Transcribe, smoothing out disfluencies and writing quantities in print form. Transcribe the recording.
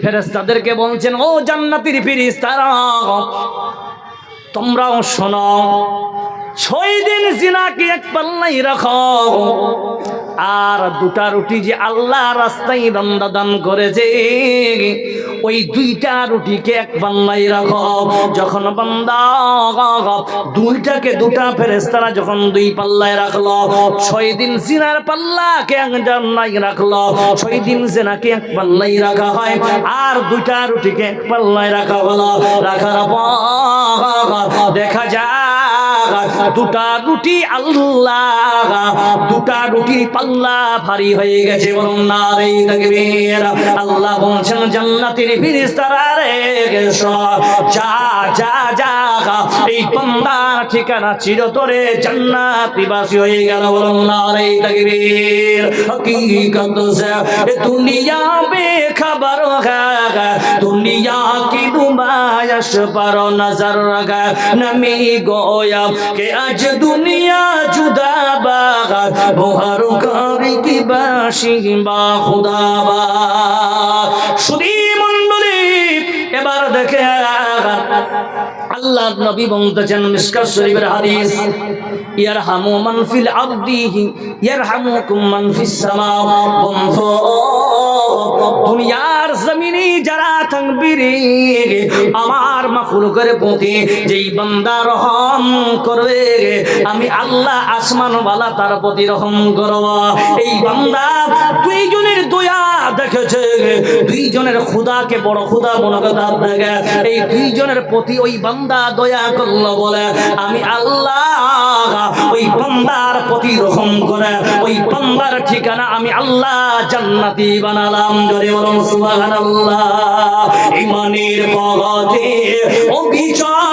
ফেরেশতাদেরকে বলছেন, ও জান্নাতের ফেরেশতারা, তোমরাও শোনো, 6 দিন জিনাকে এক পাল্লাই রাখো, আর 2টা রুটি যে আল্লাহ রাস্তায় বান্দা দান করেছে, ওই 2টা রুটিকে এক পাল্লাই রাখো। যখন বান্দা 2টাকে 2টা ফেরেশতারা যখন 2 পাল্লায় রাখলো, 6 দিন জিনার পাল্লাকে এক জান্নায় রাখলো, 6 দিন জিনাকে এক পাল্লায় রাখা হয়, আর 2টা রুটিকে এক পাল্লায় রাখা হলো। রাখার পর দেখা যায় 2টা রুটি আল্লাহ, 2টা রুটি পাল্লা ভারী হয়ে গেছে। বলুন নারে তাকবীর। আল্লাহ বলছেন জান্নাতের ফেরেশতারা রে, যা যা যা, এই বান্দা ঠিকানা চিরতরে জান্নাতীবাসী হয়ে গেল। বলুন নারে তাকবীর। হकीकत से दुनिया बेखबर है, दुनिया की नुमाइश पर नजर रखा, नमी गोया कि आज दुनिया जुदा बाग, वो हर कारी की बाशी बा खुदा बा। सुधी मंडली এবার দেখে আল্লাহর নবী বলতেছেন, মিশকাত শরীফের হাদিস, ইয়ারহামু মান ফিল আরদি ইয়ারহামুকুম মান ফিস সামা। বন্ধু, দুনিয়ার জমিনে যারা থাকবে রে, আমার মাখলুকের প্রতি যেই বান্দা রহম করবে, আমি আল্লাহ আসমানওয়ালা তার প্রতি রহম করব। এই বান্দা 2 জনের দয়া দেখেছে, 2 জনের খোদাকে বড় খোদা মনে করে দেখে, এই 2 জনের প্রতি ওই বান্দা দয়া করলো বলে আমি আল্লাহ ওই বান্দার প্রতি রহম করে ওই বান্দার ঠিকানা আমি আল্লাহ জান্নাতি বানালাম। জোরে বলুন সুবহানাল্লাহ। ইমানের পথে অবিচল